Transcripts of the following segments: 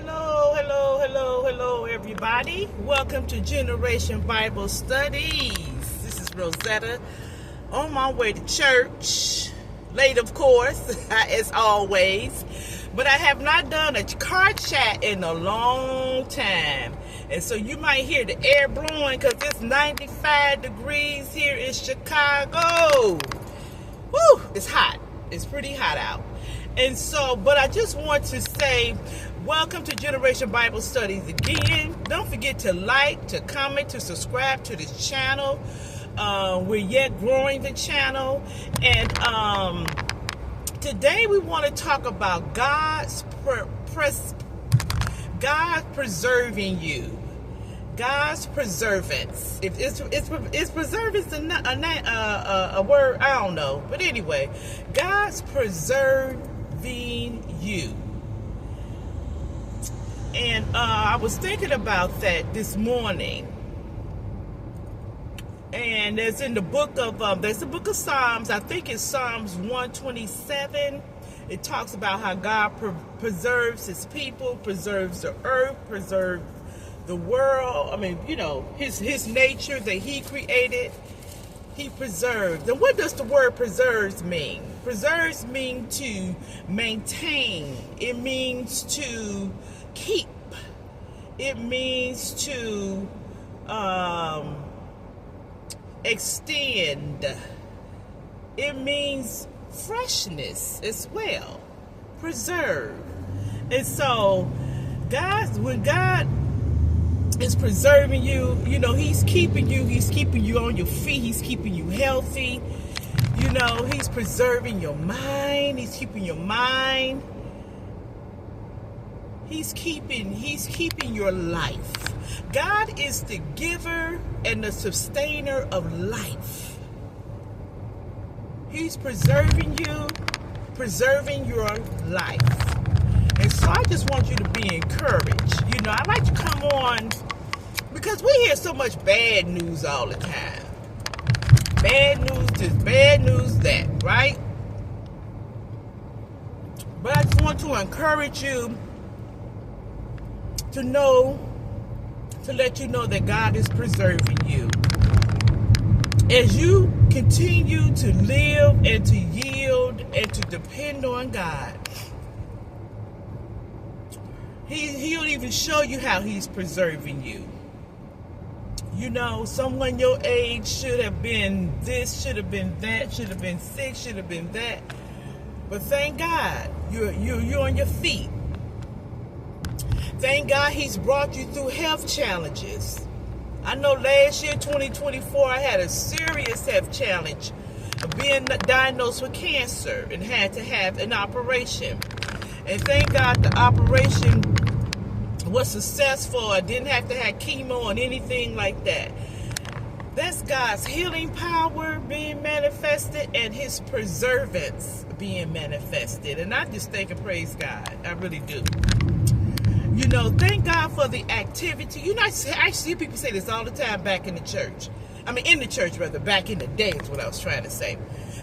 Hello, everybody. Welcome to Generation Bible Studies. This is Rosetta on my way to church. Late, of course, as always. But I have not done a car chat in a long time. And so you might hear the air blowing because it's 95 degrees here in Chicago. Woo, it's hot. It's pretty hot out. And so, but I just want to say, welcome to Generation Bible Studies again. Don't forget to like, to comment, to subscribe to this channel. We're yet growing the channel. And today we want to talk about God's preserving you. God's preservance. If it's preservance a word, I don't know. But anyway, God's preserving you. And I was thinking about that this morning. And there's in the book of there's the book of Psalms. I think it's Psalms 127. It talks about how God preserves his people, preserves the earth, preserves the world. I mean, you know, his nature that he created, he preserved. And what does the word preserves mean? Preserves mean to maintain. It means to keep. It means to extend. It means freshness as well. Preserve. And so when God is preserving you, you know, he's keeping you on your feet, he's keeping you healthy, you know, he's preserving your mind, he's keeping your mind, he's keeping your life. God is the giver and the sustainer of life. He's preserving you, preserving your life. And so I just want you to be encouraged. You know, I like to come on because we hear so much bad news all the time. Bad news this, bad news that, right? But I just want to encourage you to know, to let you know that God is preserving you. As you continue to live and to yield and to depend on God, He'll even show you how he's preserving you. You know, someone your age should have been this, should have been that, should have been sick, should have been that. But thank God, you're on your feet. Thank God he's brought you through health challenges. I know last year, 2024, I had a serious health challenge of being diagnosed with cancer and had to have an operation. And thank God the operation was successful. I didn't have to have chemo and anything like that. That's God's healing power being manifested and his preservance being manifested. And I just thank and praise God. I really do. You know, thank God for the activity. You know, I see people say this all the time back in the church. I mean, in the church, rather, back in the day is what I was trying to say.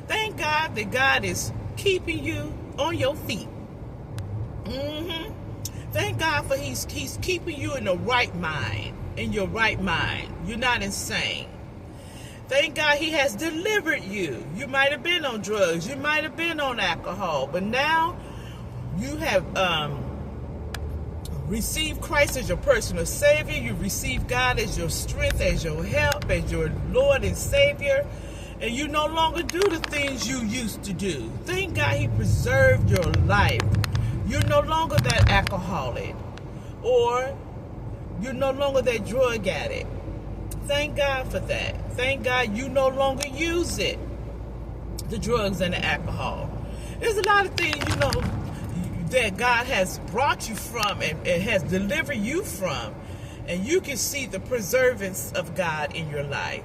Thank God that God is keeping you on your feet. Thank God for he's keeping you in the right mind, in your right mind. You're not insane. Thank God he has delivered you. You might have been on drugs. You might have been on alcohol. But now you have received Christ as your personal Savior. You received God as your strength, as your help, as your Lord and Savior. And you no longer do the things you used to do. Thank God he preserved your life. You're no longer that alcoholic, or you're no longer that drug addict. Thank God for that. Thank God you no longer use it, the drugs and the alcohol. There's a lot of things, you know, that God has brought you from and has delivered you from, and you can see the preservance of God in your life.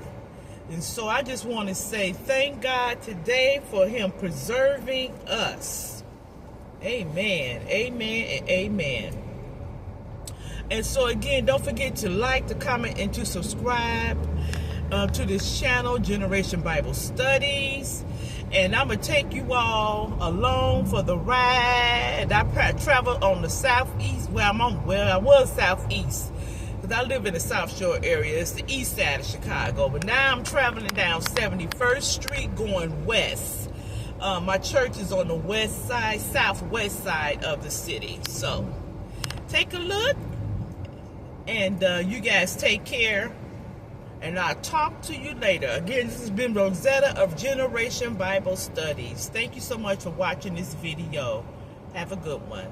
And so I just want to say thank God today for him preserving us. Amen, amen, and amen. And so again, don't forget to like, to comment, and to subscribe to this channel, Generation Bible Studies. And I'm going to take you all along for the ride. I travel on the southeast, where I was southeast. Because I live in the South Shore area. It's the east side of Chicago. But now I'm traveling down 71st Street going west. My church is on the west side, southwest side of the city. So take a look. And you guys take care. And I'll talk to you later. Again, this has been Rosetta of Generation Bible Studies. Thank you so much for watching this video. Have a good one.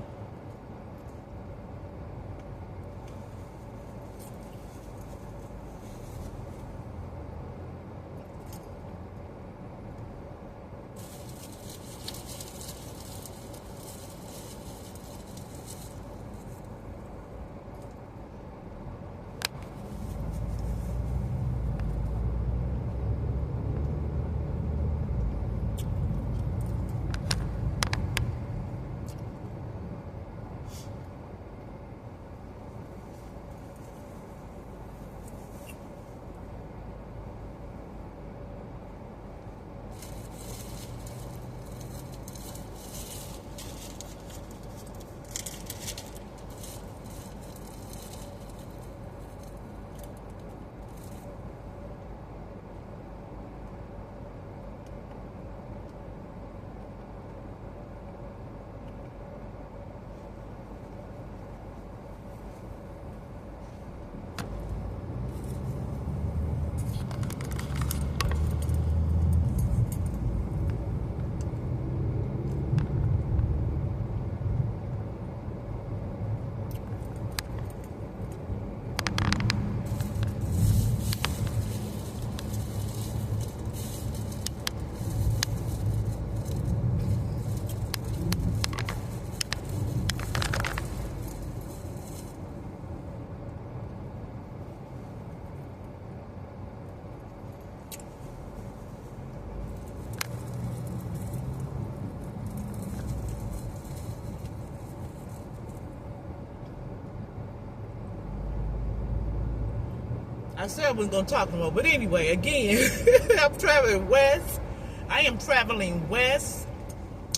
I said I wasn't going to talk no more, but anyway, again, I'm traveling west. I am traveling west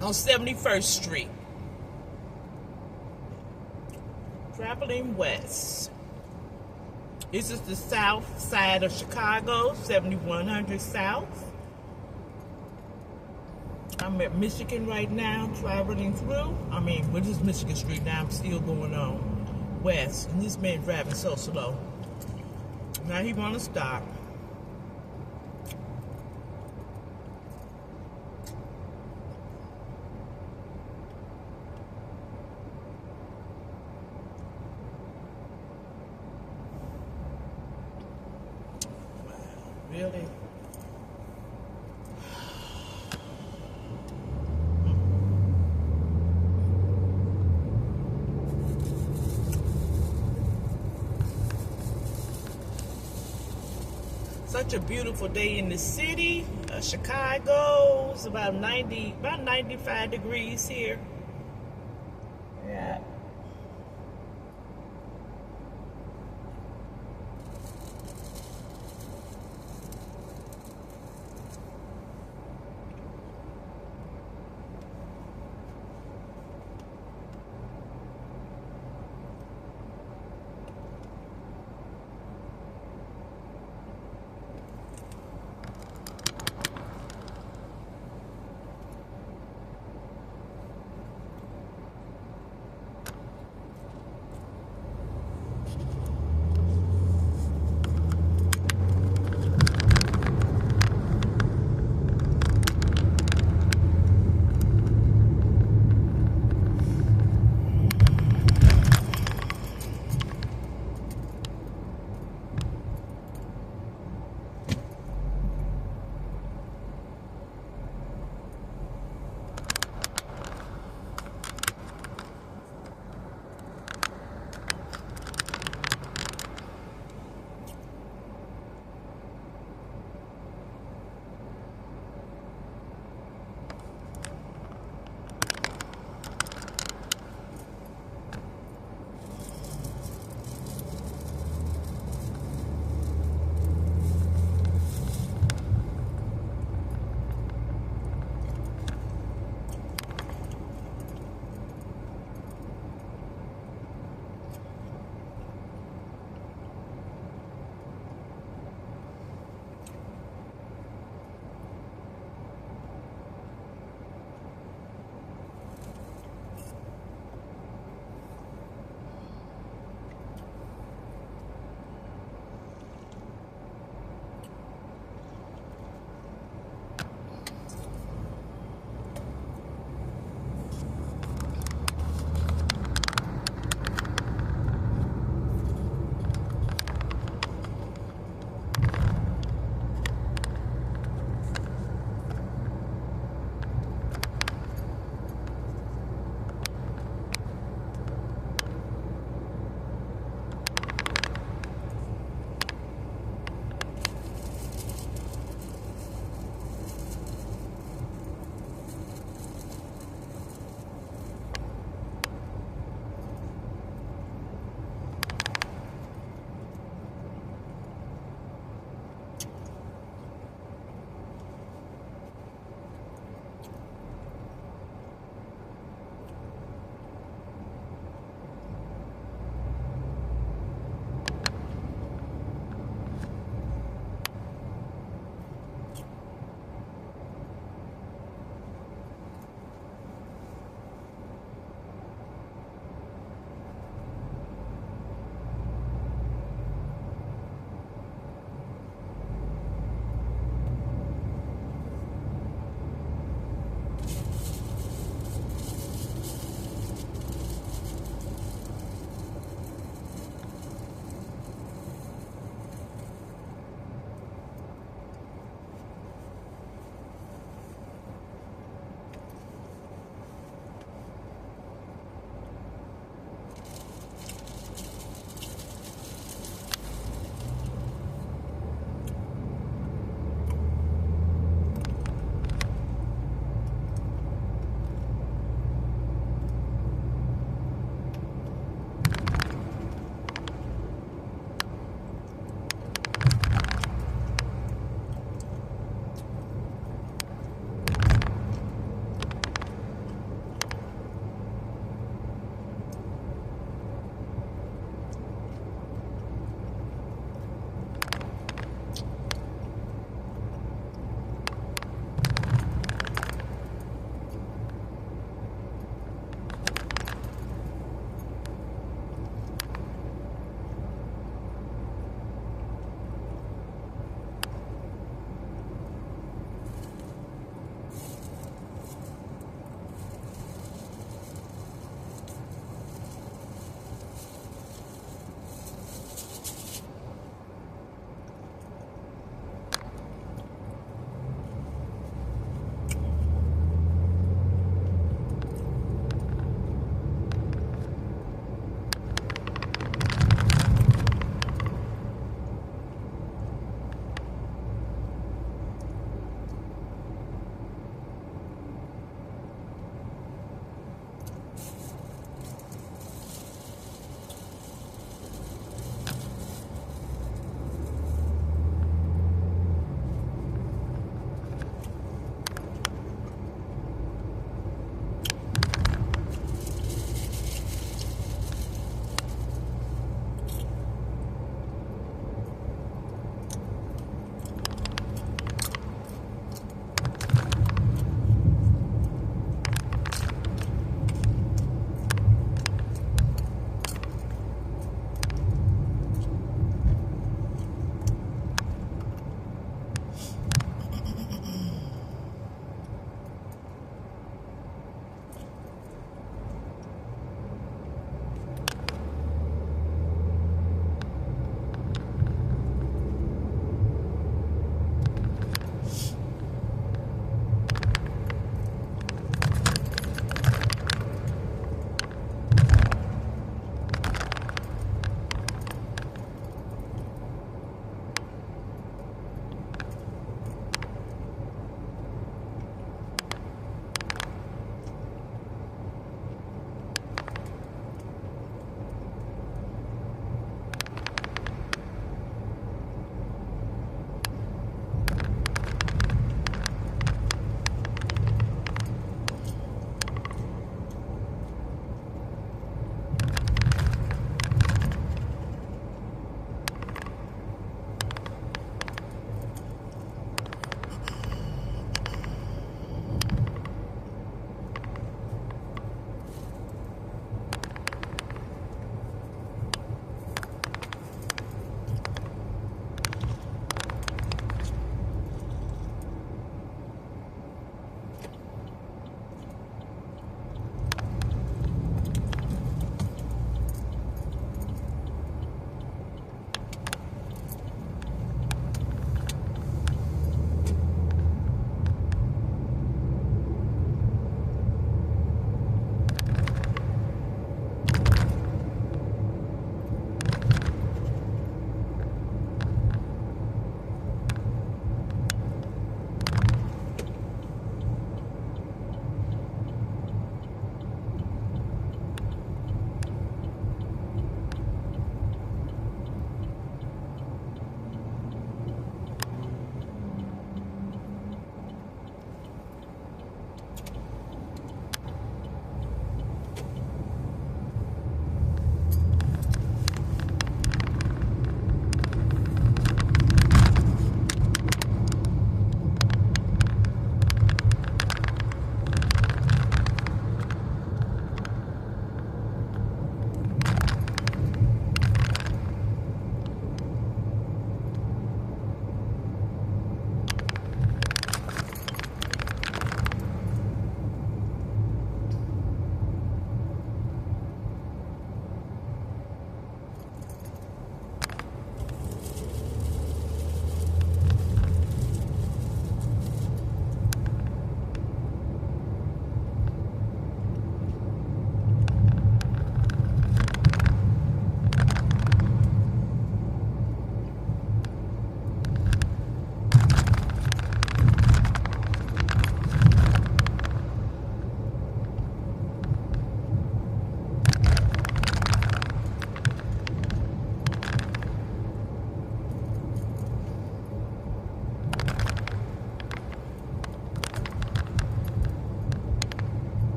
on 71st Street. Traveling west. This is the south side of Chicago, 7100 South. I'm at Michigan right now, traveling through. This is Michigan Street now. I'm still going on west. And this man driving so slow. Now he want to stop. Really? Such a beautiful day in the city, Chicago. It's about 95 degrees here. Yeah.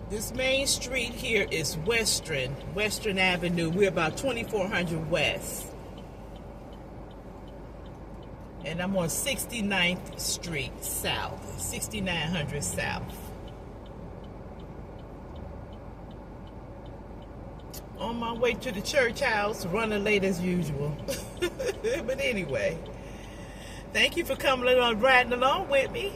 This main street here is Western Avenue. We're about 2400 West. And I'm on 69th Street South, 6900 South. On my way to the church house, running late as usual. But anyway, thank you for coming along, riding along with me.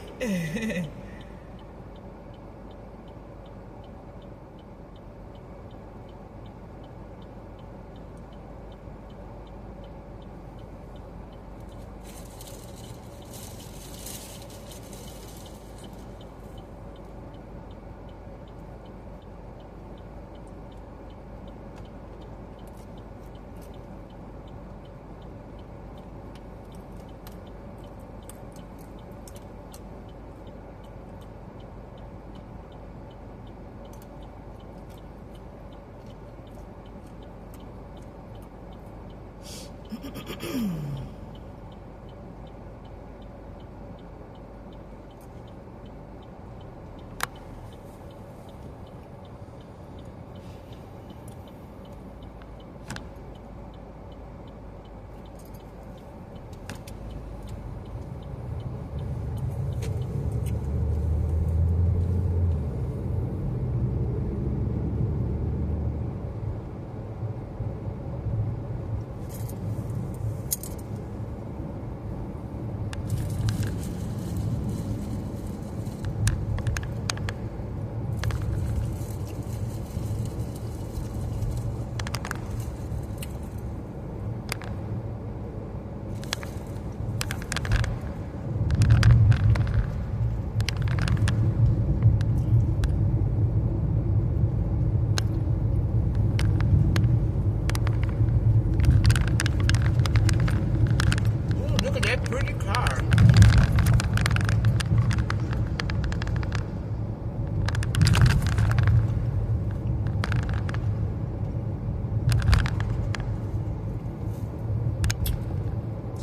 Pretty car.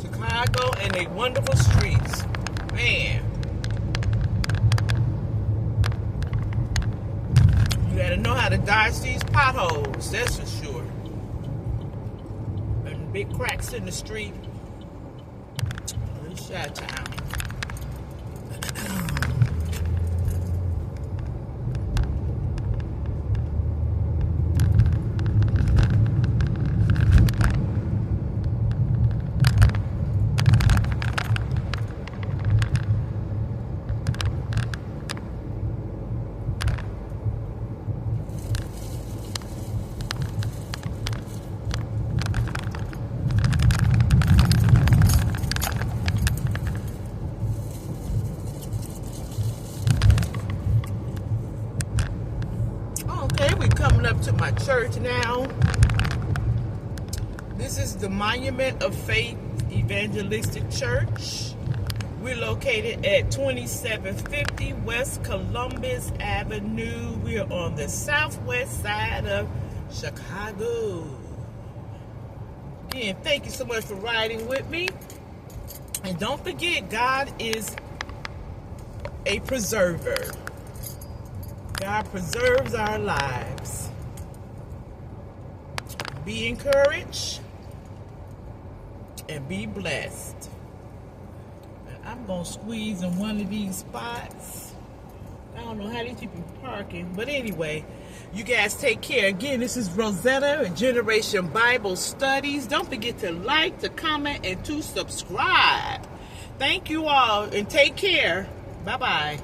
Chicago and they wonderful streets. Man. You gotta know how to dodge these potholes, that's for sure. And big cracks in the street. Chi-town. Okay, we're coming up to my church now. This is the Monument of Faith Evangelistic Church. We're located at 2750 West Columbus Avenue. We're on the southwest side of Chicago. Again, thank you so much for riding with me. And don't forget, God is a preserver. God preserves our lives. Be encouraged and be blessed. I'm going to squeeze in one of these spots. I don't know how these people are parking. But anyway, you guys take care. Again, this is Rosetta and Generation Bible Studies. Don't forget to like, to comment, and to subscribe. Thank you all and take care. Bye-bye.